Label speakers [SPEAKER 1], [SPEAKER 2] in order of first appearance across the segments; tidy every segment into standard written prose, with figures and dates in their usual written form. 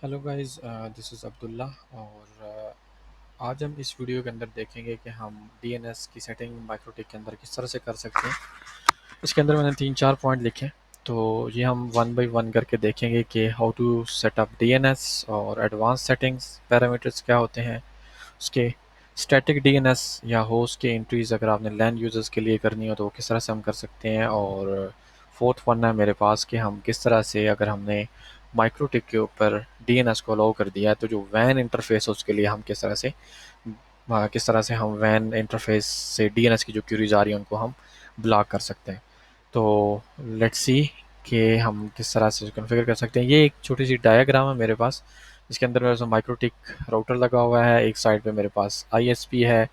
[SPEAKER 1] Hello guys, this is Abdullah. और आज हम इस वीडियो के अंदर देखेंगे कि हम डीएनएस की सेटिंग माइक्रोटिक के अंदर किस तरह से कर सकते हैं। इसके अंदर मैंने 3-4 पॉइंट लिखे हैं, तो ये हम वन बाय वन करके देखेंगे कि how to set up DNS और एडवांस सेटिंग्स पैरामीटर्स क्या होते हैं उसके। स्टैटिक डीएनएस या होस्ट की एंट्रीज़ अगर आपने लैन यूज़र्स के लिए करनी हो तो वो किस तरह से हम कर सकते हैं। और फोर्थ वन है मेरे पास कि हम किस तरह से अगर हमने माइक्रोटिक के ऊपर डीएनएस को अलाउ कर दिया है तो जो वैन इंटरफेस है उसके लिए हम किस तरह से हम वैन इंटरफेस से डीएनएस की जो क्यूरीज आ रही हैं उनको हम ब्लॉक कर सकते हैं। तो लेट्स सी कि हम किस तरह से कॉन्फ़िगर कर सकते हैं। ये एक छोटी सी डायग्राम है मेरे पास, इसके अंदर मेरे पास माइक्रोटिक राउटर लगा हुआ है, एक साइड पे मेरे पास आईएसपी है,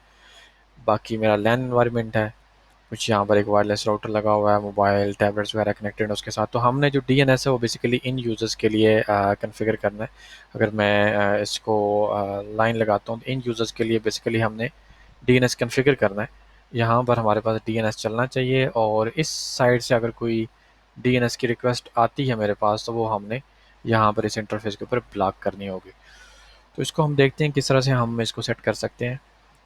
[SPEAKER 1] बाकी मेरा लैन एनवायरनमेंट है, कुछ यहाँ पर एक वायरलेस राउटर लगा हुआ है, मोबाइल टैबलेट्स वगैरह कनेक्टेड है उसके साथ। तो हमने जो डीएनएस है वो बेसिकली इन यूज़र्स के लिए कॉन्फ़िगर करना है। अगर मैं इसको लाइन लगाता हूँ तो इन यूज़र्स के लिए बेसिकली हमने डीएनएस कॉन्फ़िगर करना है। यहाँ पर हमारे पास डीएनएस चलना चाहिए और इस साइड से अगर कोई डीएनएस की रिक्वेस्ट आती है मेरे पास तो वो हमने यहाँ पर इस इंटरफेस के ऊपर ब्लॉक करनी होगी। तो इसको हम देखते हैं किस तरह से हम इसको सेट कर सकते हैं।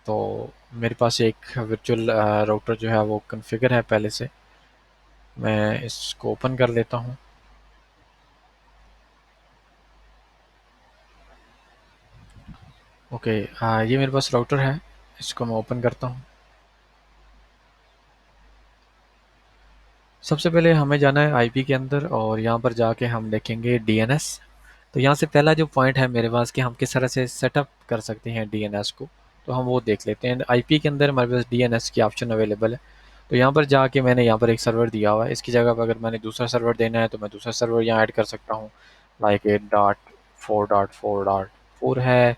[SPEAKER 1] तो मेरे पास एक वर्चुअल राउटर जो है वो कॉन्फ़िगर है पहले से। मैं इसको ओपन कर लेता हूँ। ओके, ये मेरे पास राउटर है, इसको मैं ओपन करता हूँ। सबसे पहले हमें जाना है आईपी के अंदर और यहाँ पर जाके हम देखेंगे डीएनएस। तो यहाँ से पहला जो पॉइंट है मेरे पास कि हम किस तरह से सेटअप कर सकते हैं डीएनएस को, तो हम वो देख लेते हैं। आईपी के अंदर हमारे पास डीएनएस की ऑप्शन अवेलेबल है। तो यहाँ पर जाके मैंने यहाँ पर एक सर्वर दिया हुआ है, इसकी जगह पर अगर मैंने दूसरा सर्वर देना है तो मैं दूसरा सर्वर यहाँ ऐड कर सकता हूँ। लाइक 8.4.4.4 है,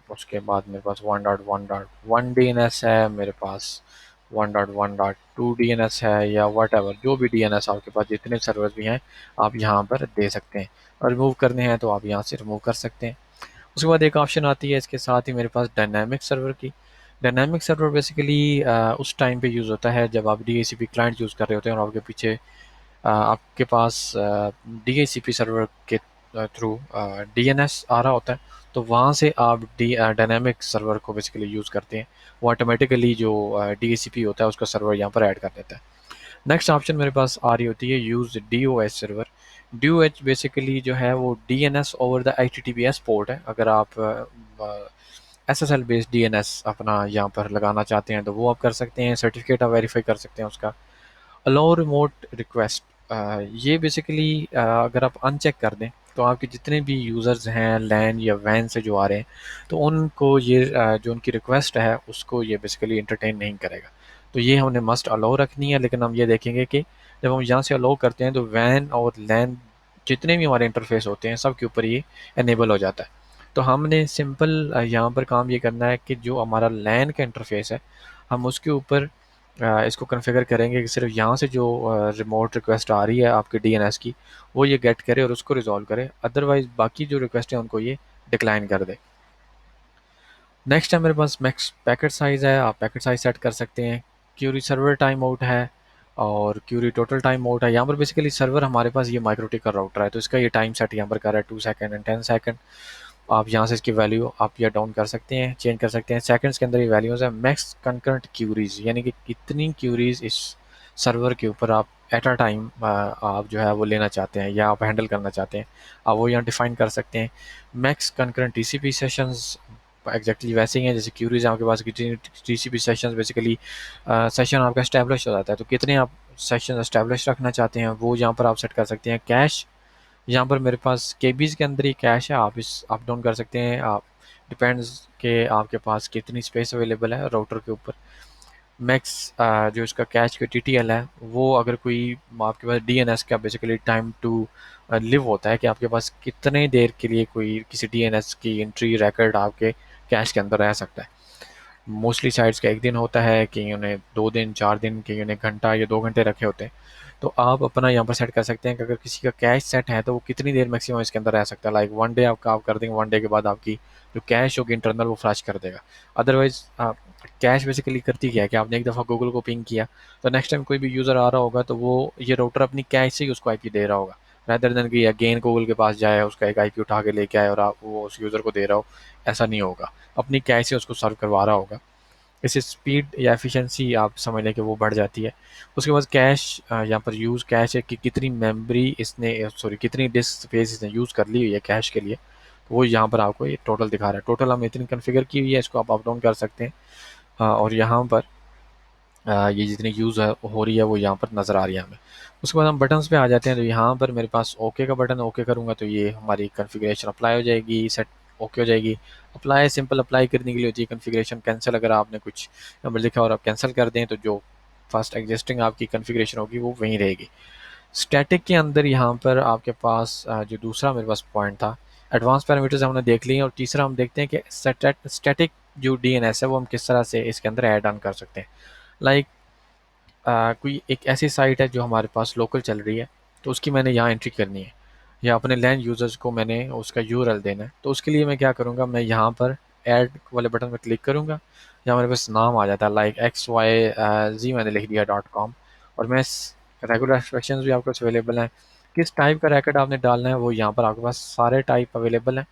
[SPEAKER 1] उसके बाद मेरे पास 1.1.1 डीएनएस है, मेरे पास 1.1.2 डीएनएस है, या वट एवर जो भी डीएनएस आपके पास जितने सर्वर भी हैं आप यहाँ पर दे सकते हैं। और रिमूव करने हैं तो आप यहाँ से रिमूव कर सकते हैं। उसके बाद एक ऑप्शन आती है इसके साथ ही मेरे पास डायनामिक सर्वर की। डायनामिक सर्वर बेसिकली उस टाइम पे यूज़ होता है जब आप डीएचसीपी क्लाइंट यूज़ कर रहे होते हैं और आपके पीछे आपके पास डीएचसीपी सर्वर के थ्रू डीएनएस आ रहा होता है। तो वहाँ से आप डायनामिक सर्वर को बेसिकली यूज़ करते हैं, वो ऑटोमेटिकली जो डीएचसीपी होता है उसका सर्वर यहाँ पर ऐड कर देता है। नेक्स्ट ऑप्शन मेरे पास आ रही होती है use DOH server. DOH basically जो है वो DNS over the HTTPS port है। अगर आप एसएसएल बेस्ड डीएनएस अपना यहाँ पर लगाना चाहते हैं तो वो आप कर सकते हैं, सर्टिफिकेट आप वेरीफाई कर सकते हैं उसका। अलाउ रिमोट रिक्वेस्ट, ये बेसिकली अगर आप अनचेक कर दें तो आपके जितने भी यूज़र्स हैं लैन या वैन से जो आ रहे हैं तो उनको ये जो उनकी रिक्वेस्ट है उसको ये बेसिकली इंटरटेन नहीं करेगा। तो ये हमने मस्ट अलाउ रखनी है, लेकिन हम ये देखेंगे कि जब हम यहाँ से अलाउ करते हैं तो वैन और लैन जितने भी हमारे इंटरफेस होते हैं सब के ऊपर ये एनेबल हो जाता है। तो हमने सिंपल यहाँ पर काम ये करना है कि जो हमारा लैन का इंटरफेस है हम उसके ऊपर इसको कॉन्फ़िगर करेंगे कि सिर्फ यहाँ से जो रिमोट रिक्वेस्ट आ रही है आपके डीएनएस की वो ये गेट करे और उसको रिजॉल्व करे, अदरवाइज बाकी जो रिक्वेस्ट है उनको ये डिक्लाइन कर दे। नेक्स्ट है मेरे पास मैक्स पैकेट साइज़ है, आप पैकेट साइज़ सेट कर सकते हैं। क्यूरी सर्वर टाइम आउट है और क्यूरी टोटल टाइम आउट है। यहाँ पर बेसिकली सर्वर हमारे पास ये माइक्रोटिक का राउटर है तो इसका ये टाइम सेट यहाँ पर कर रहा है 2 सेकेंड एंड 10 सेकेंड। आप यहाँ से इसकी वैल्यू आप या डाउन कर सकते हैं, चेंज कर सकते हैं। सेकंड्स के अंदर ये वैल्यूज़ है। मैक्स कंकरेंट क्यूरीज यानी कि कितनी क्यूरीज इस सर्वर के ऊपर आप एट अ टाइम आप जो है वो लेना चाहते हैं या आप हैंडल करना चाहते हैं, आप वो यहाँ डिफाइन कर सकते हैं। Max concurrent TCP sessions exactly वैसे ही हैं जैसे क्यूरीज आपके पास कितनी टीसीपी सेशंस बेसिकली सेशन आपका इस्टेब्लिश हो जाता है तो कितने आप सेशन इस्टेब्लिश रखना चाहते हैं वो यहाँ पर आप सेट कर सकते हैं। कैश यहाँ पर मेरे पास केबीज के अंदर ही कैश है, आप इस अप डाउन कर सकते हैं। आप डिपेंड्स के आपके पास कितनी स्पेस अवेलेबल है राउटर के ऊपर। मैक्स जो इसका कैश का टीटीएल है वो अगर कोई आपके पास डीएनएस का बेसिकली टाइम टू लिव होता है कि आपके पास कितने देर के लिए कोई किसी डीएनएस की एंट्री रिकॉर्ड आपके कैश के अंदर रह सकता है। मोस्टली साइट्स का 1 दिन होता है, कहीं उन्हें 2 दिन 4 दिन, कहीं उन्हें घंटा या 2 घंटे रखे होते हैं। तो आप अपना यहाँ पर सेट कर सकते हैं कि अगर किसी का कैश सेट है तो वो कितनी देर मैक्सिमम इसके अंदर रह सकता है। लाइक 1 डे आपका आप कर देंगे, 1 डे के बाद आपकी जो कैश होगी इंटरनल वो फ्लैश कर देगा। अदरवाइज कैश बेसिकली करती क्या है कि आपने एक दफ़ा गूगल को पिंग किया तो नेक्स्ट टाइम कोई भी यूज़र आ रहा होगा तो वो ये राउटर अपनी कैश से ही उसको आईपी दे रहा होगा। रैदर देन कि अगेन गूगल के पास जाए, उसका एक आईपी उठा के लेके आए और आप वो उस यूज़र को दे रहा हो, ऐसा नहीं होगा। अपनी कैश से उसको सर्व करवा रहा होगा। इससे स्पीड या एफिशिएंसी आप समझ लें कि वो बढ़ जाती है। उसके बाद कैश, यहाँ पर यूज़ कैश है कि कितनी मेमोरी इसने, सॉरी कितनी डिस्क स्पेस इसने यूज़ कर ली हुई है कैश के लिए, तो वो यहाँ पर आपको ये टोटल दिखा रहा है। टोटल हमने इतनी कॉन्फ़िगर की हुई है, इसको आप अप डाउन कर सकते हैं। और यहाँ पर ये जितनी यूज़ हो रही है वो यहाँ पर नज़र आ रही है हमें। उसके बाद हम बटन्स पे आ जाते हैं, तो यहाँ पर मेरे पास ओके का बटन, ओके करूँगा तो ये हमारी कॉन्फ़िगरेशन अप्लाई हो जाएगी, सेट ओके हो जाएगी। अप्लाई सिंपल अप्लाई करने के लिए होती है, कॉन्फ़िगरेशन कैंसिल अगर आपने कुछ नंबर लिखा और आप कैंसिल कर दें तो जो फर्स्ट एग्जिस्टिंग आपकी कॉन्फ़िगरेशन होगी वो वहीं रहेगी। स्टैटिक के अंदर यहाँ पर आपके पास जो दूसरा मेरे पास पॉइंट था, एडवांस पैरामीटर्स हमने देख लिए, और तीसरा हम देखते हैं कि स्टैटिक जो डीएनएस है वो हम किस तरह से इसके अंदर ऐड ऑन कर सकते हैं। लाइक कोई एक ऐसी साइट है जो हमारे पास लोकल चल रही है, तो उसकी मैंने यहाँ एंट्री करनी है, या अपने लैंड यूज़र्स को मैंने उसका यूआरएल देना है, तो उसके लिए मैं क्या करूँगा, मैं यहाँ पर ऐड वाले बटन पर क्लिक करूँगा। यहाँ मेरे पास नाम आ जाता है, लाइक XYZ मैंने लिख दिया .com, और मैं रेगुलर एक्सप्रेशन भी आपके पास अवेलेबल हैं। किस टाइप का रैकेट आपने डालना है वो यहाँ पर आपके पास सारे टाइप अवेलेबल हैं।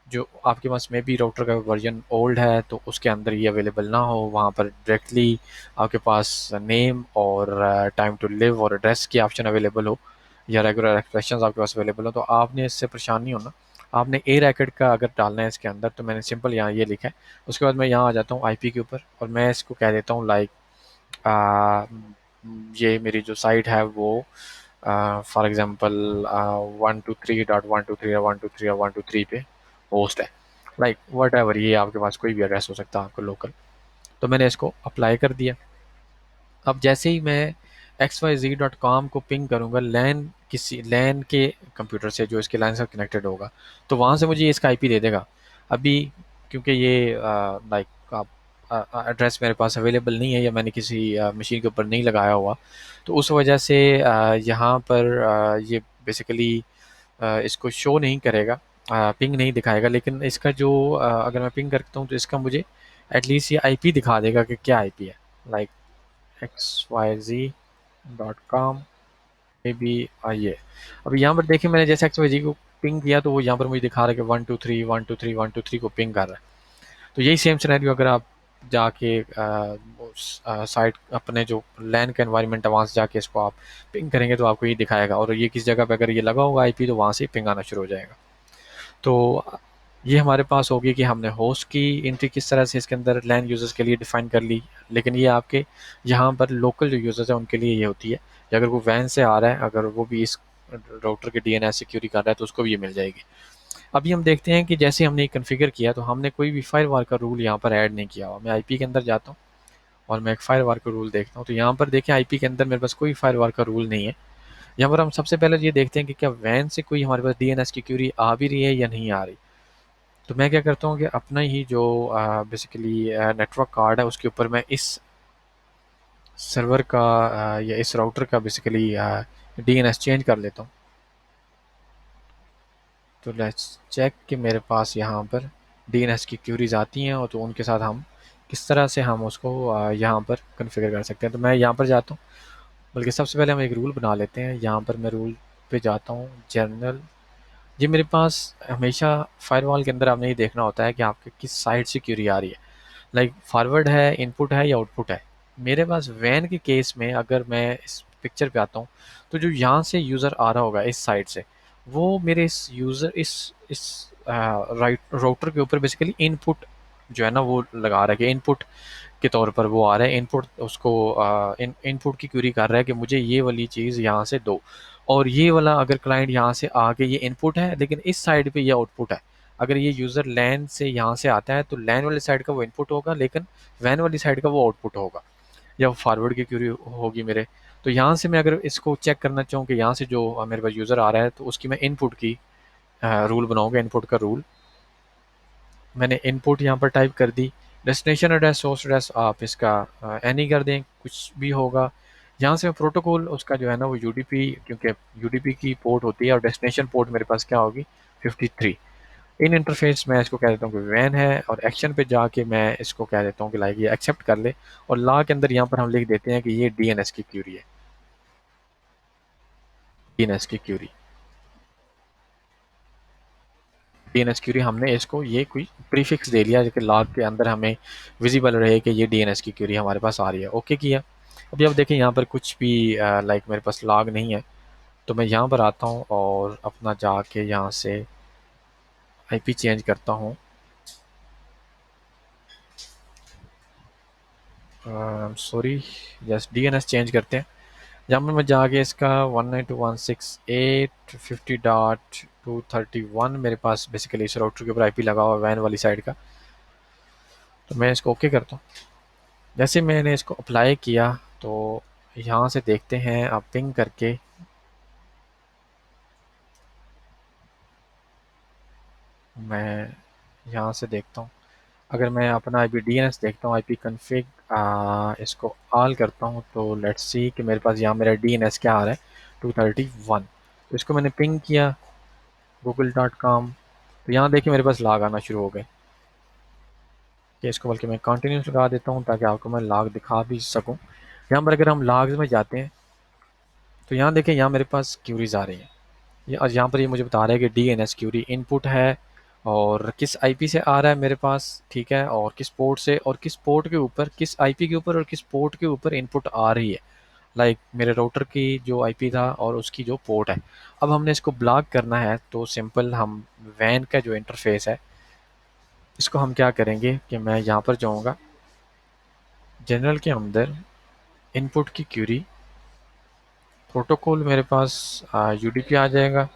[SPEAKER 1] जो आपके पास में भी राउटर का वर्जन ओल्ड है तो उसके अंदर ये अवेलेबल ना हो, वहाँ पर डायरेक्टली आपके पास नेम और टाइम टू लिव और एड्रेस की ऑप्शन अवेलेबल हो, या रेगुलर एक्सप्रेशन आपके पास अवेलेबल हो, तो आपने इससे परेशान नहीं होना। आपने ए रैकेट का अगर डालना है इसके अंदर, तो मैंने सिंपल यहाँ ये लिखा है। उसके बाद मैं यहाँ आ जाता हूँ आईपी के ऊपर, और मैं इसको कह देता हूँ लाइक ये मेरी जो साइट है वो फॉर एग्जांपल 123.123 या 123 या 123 पे होस्ट है, लाइक वट एवर, ये आपके पास कोई भी एड्रेस हो सकता है आपको लोकल। तो मैंने इसको अप्लाई कर दिया। अब जैसे ही मैं XYZ.com को पिंग करूँगा लैन, किसी लैन के कंप्यूटर से जो इसके लाइन से कनेक्टेड होगा, तो वहाँ से मुझे इसका आईपी दे देगा। अभी क्योंकि ये लाइक आप एड्रेस मेरे पास अवेलेबल नहीं है, या मैंने किसी मशीन के ऊपर नहीं लगाया हुआ, तो उस वजह से यहाँ पर ये बेसिकली इसको शो नहीं करेगा, पिंग नहीं दिखाएगा। लेकिन इसका जो अगर मैं पिंग करता हूँ तो इसका मुझे एटलीस्ट ये आईपी दिखा देगा कि क्या आईपी है, लाइक XYZ.com मे बी आइए। अब यहाँ पर देखिए मैंने जैसे XYZ को पिंग किया तो वो यहाँ पर मुझे दिखा रहा है कि 123 123 123 को पिंग कर रहा है। तो यही सेम सिनेरियो अगर आप जाके साइट अपने जो लैन का एनवायरनमेंट है वहाँ से जाके इसको आप पिंग करेंगे तो आपको ये दिखाएगा, और ये किस जगह पे अगर ये लगा होगा आईपी तो वहाँ से पिंग आना शुरू हो जाएगा। तो ये हमारे पास होगी कि हमने होस्ट की एंट्री किस तरह से इसके अंदर लैन यूज़र्स के लिए डिफ़ाइन कर ली। लेकिन ये आपके यहाँ पर लोकल जो यूज़र्स हैं उनके लिए ये होती है, कि अगर वो वैन से आ रहा है, अगर वो भी इस राउटर के डीएनएस सिक्योरिटी कर रहा है तो उसको भी ये मिल जाएगी। अभी हम देखते हैं कि जैसे हमने कॉन्फ़िगर किया तो हमने कोई भी फायरवॉल का रूल यहाँ पर ऐड नहीं किया हुआ। मैं आईपी के अंदर जाता हूँ और मैं एक फायरवॉल का रूल देखता हूँ, तो यहाँ पर देखें आईपी के अंदर मेरे पास कोई फायरवॉल का रूल नहीं है। यहाँ पर हम सबसे पहले ये देखते हैं कि क्या वैन से कोई हमारे पास डीएनएस की क्यूरी आ भी रही है या नहीं आ रही। तो मैं क्या करता हूँ कि अपना ही जो बेसिकली नेटवर्क कार्ड है उसके ऊपर मैं इस सर्वर का या इस राउटर का बेसिकली डीएनएस चेंज कर लेता हूँ। तो लेट्स चेक कि मेरे पास यहाँ पर डीएनएस की क्यूरीज आती हैं, और तो उनके साथ हम किस तरह से हम उसको यहाँ पर कॉन्फ़िगर कर सकते हैं। तो मैं यहाँ पर जाता हूँ, बल्कि सबसे पहले हम एक रूल बना लेते हैं। यहाँ पर मैं रूल पे जाता हूँ, जनरल। ये मेरे पास हमेशा फायरवॉल के अंदर आपने ये देखना होता है कि आपके किस साइड से क्यूरी आ रही है, लाइक फॉरवर्ड है, इनपुट है या आउटपुट है। मेरे पास वैन के केस में अगर मैं इस पिक्चर पे आता हूँ तो जो यहाँ से यूज़र आ रहा होगा इस साइड से, वो मेरे इस यूज़र इस राइट राउटर के ऊपर बेसिकली इनपुट जो है ना वो लगा रहा है कि इनपुट के तौर पर वो आ रहा है। इनपुट उसको इनपुट की क्वेरी कर रहा है कि मुझे ये वाली चीज़ यहाँ से दो, और ये वाला अगर क्लाइंट यहाँ से आके ये इनपुट है लेकिन इस साइड पे ये आउटपुट है। अगर ये यूज़र लैन से यहाँ से आता है तो लैन वाली साइड का वो इनपुट होगा, लेकिन वैन वाली साइड का वो आउटपुट होगा, या फॉरवर्ड की क्यूरी होगी मेरे। तो यहाँ से मैं अगर इसको चेक करना चाहूँ कि यहाँ से जो मेरे पास यूज़र आ रहा है तो उसकी मैं इनपुट की रूल बनाऊंगा। इनपुट का रूल मैंने इनपुट यहाँ पर टाइप कर दी। डेस्टिनेशन एड्रेस, सोर्स एड्रेस आप इसका एनी कर दें, कुछ भी होगा। यहाँ से मैं प्रोटोकॉल उसका जो है ना वो यूडीपी, क्योंकि यूडीपी की पोर्ट होती है, और डेस्टिनेशन पोर्ट मेरे पास क्या होगी 53। इन इंटरफेस मैं इसको कह देता हूँ कि वैन है, और एक्शन पे जाके मैं इसको कह देता हूँ कि लाइक ये एक्सेप्ट कर ले, और ला के अंदर यहाँ पर हम लिख देते हैं कि ये डीएनएस की क्यूरी है, डीएनएस की क्यूरी। डीएनएस क्यूरी हमने इसको ये कोई प्रीफिक्स दे लिया कि लॉग के अंदर हमें विजिबल रहे कि ये डीएनएस की क्यूरी हमारे पास आ रही है। ओके किया। अभी अब देखें यहाँ पर कुछ भी लाइक मेरे पास लॉग नहीं है, तो मैं यहाँ पर आता हूँ और अपना जाके यहाँ से आईपी चेंज करता हूँ। सॉरी, यस, डीएनएस चेंज करते हैं। जहाँ पर मैं जाके इसका 192.168.50.231 मेरे पास बेसिकली इस राउटर के ऊपर आईपी लगा हुआ वैन वाली साइड का, तो मैं इसको ओके करता हूँ। जैसे मैंने इसको अप्लाई किया तो यहाँ से देखते हैं आप पिंग करके, मैं यहाँ से देखता हूँ। अगर मैं अपना I P D N S देखता हूँ, आई पी कन्फिग, इसको ऑल करता हूँ, तो लेट्स सी कि मेरे पास यहाँ मेरा डी एन एस क्या आ रहा है, 231। तो इसको मैंने पिंग किया google.com, तो यहाँ देखिए मेरे पास लॉग आना शुरू हो गए। कि इसको बल्कि मैं कंटिन्यूस लगा देता हूँ ताकि आपको मैं लॉग दिखा भी सकूँ। यहाँ पर अगर हम लॉग्स में जाते हैं तो यहाँ देखें, यहाँ मेरे पास क्यूरीज आ रही हैं। और यहाँ पर ये मुझे बता रहा है कि D N S query input है और किस आईपी से आ रहा है मेरे पास, ठीक है, और किस पोर्ट से और किस पोर्ट के ऊपर, किस आईपी के ऊपर और किस पोर्ट के ऊपर इनपुट आ रही है। लाइक मेरे राउटर की जो आईपी था और उसकी जो पोर्ट है। अब हमने इसको ब्लॉक करना है तो सिंपल हम वैन का जो इंटरफेस है इसको हम क्या करेंगे कि मैं यहाँ पर जाऊँगा जनरल के अंदर, इनपुट की क्यूरी, प्रोटोकॉल मेरे पास यूडीपी आ जाएगा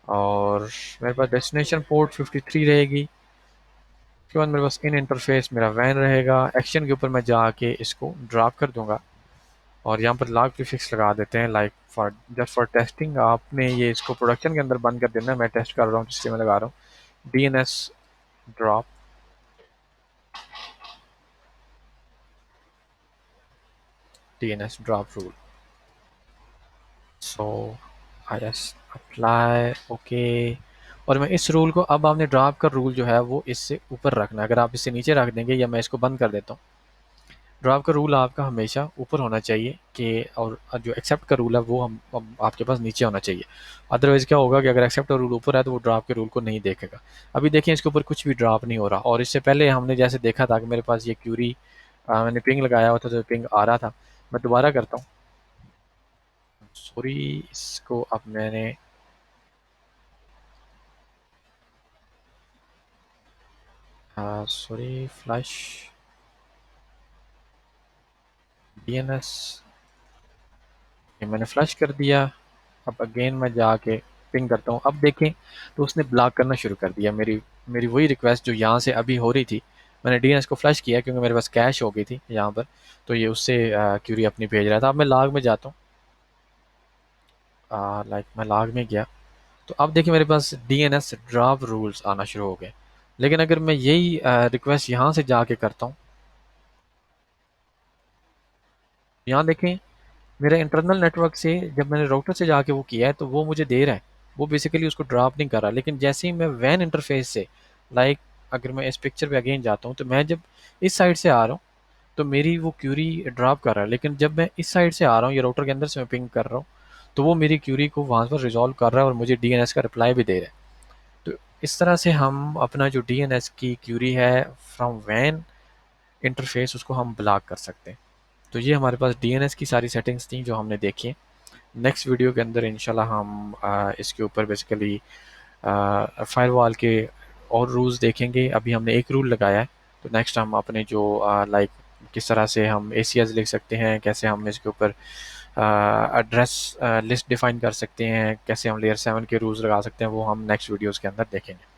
[SPEAKER 1] और मेरे पास डेस्टिनेशन पोर्ट 53 रहेगी। उसके बाद मेरे पास इन इंटरफेस मेरा वैन रहेगा। एक्शन के ऊपर मैं जाके इसको ड्रॉप कर दूंगा और यहाँ पर लॉग प्रीफिक्स लगा देते हैं, like for just for testing. आपने ये इसको प्रोडक्शन के अंदर बंद कर देना है, मैं टेस्ट कर रहा हूँ इसलिए मैं लगा रहा हूँ D N S drop, D N S drop rule. So I S apply, okay. और मैं इस रूल को, अब आपने ड्रॉप का रूल जो है वो इससे ऊपर रखना है। अगर आप इससे नीचे रख देंगे, या मैं इसको बंद कर देता हूँ, ड्रॉप का रूल आपका हमेशा ऊपर होना चाहिए कि, और जो एक्सेप्ट का रूल है वो हम आपके पास नीचे होना चाहिए। अदरवाइज़ क्या होगा कि अगर एक्सेप्ट का रूल ऊपर है तो वो ड्रॉप के रूल को नहीं देखेगा। अभी देखिए इसके ऊपर कुछ भी ड्रॉप नहीं हो रहा, और इससे पहले हमने जैसे देखा था कि मेरे पास ये क्यूरी, मैंने पिंग लगाया हुआ था तो पिंग आ रहा था। मैं दोबारा करता हूँ, सॉरी, इसको अब मैंने सॉरी फ्लैश डीएनएस, ये मैंने फ्लैश कर दिया। अब अगेन मैं जाके पिंग करता हूँ, अब देखें तो उसने ब्लॉक करना शुरू कर दिया मेरी मेरी वही रिक्वेस्ट जो यहाँ से अभी हो रही थी। मैंने डीएनएस को फ्लैश किया क्योंकि मेरे पास कैश हो गई थी यहाँ पर, तो ये उससे क्यूरी अपनी भेज रहा था। अब मैं लॉग में जाता हूँ, लाइक मैं लॉग में गया तो अब देखिए मेरे पास डीएनएस ड्रॉप रूल्स आना शुरू हो गए। लेकिन अगर मैं यही रिक्वेस्ट यहाँ से जाके करता हूँ, यहाँ देखें मेरा इंटरनल नेटवर्क से जब मैंने राउटर से जाके वो किया है तो वो मुझे दे रहा है, वो बेसिकली उसको ड्रॉप नहीं कर रहा। लेकिन जैसे ही मैं वैन इंटरफेस से, लाइक अगर मैं इस पिक्चर पे अगेन जाता हूँ तो मैं जब इस साइड से आ रहा हूँ तो मेरी वो क्यूरी ड्रॉप कर रहा है। लेकिन जब मैं इस साइड से आ रहा हूँ, ये राउटर के अंदर से मैं पिंग कर रहा हूँ, तो वो मेरी क्यूरी को वहाँ पर रिजॉल्व कर रहा है और मुझे डीएनएस का रिप्लाई भी दे रहा है। तो इस तरह से हम अपना जो डीएनएस की क्यूरी है फ्रॉम वैन इंटरफेस उसको हम ब्लॉक कर सकते हैं। तो ये हमारे पास डीएनएस की सारी सेटिंग्स थी जो हमने देखी। नेक्स्ट वीडियो के अंदर इंशाल्लाह हम इसके ऊपर बेसिकली फायरवॉल के और रूल्स देखेंगे। अभी हमने एक रूल लगाया है, तो नेक्स्ट हम अपने जो लाइक किस तरह से हम एसीएस लिख सकते हैं, कैसे हम इसके ऊपर एड्रेस लिस्ट डिफाइन कर सकते हैं, कैसे हम लेयर 7 के रूल्स लगा सकते हैं, वो हम नेक्स्ट वीडियोज़ के अंदर देखेंगे।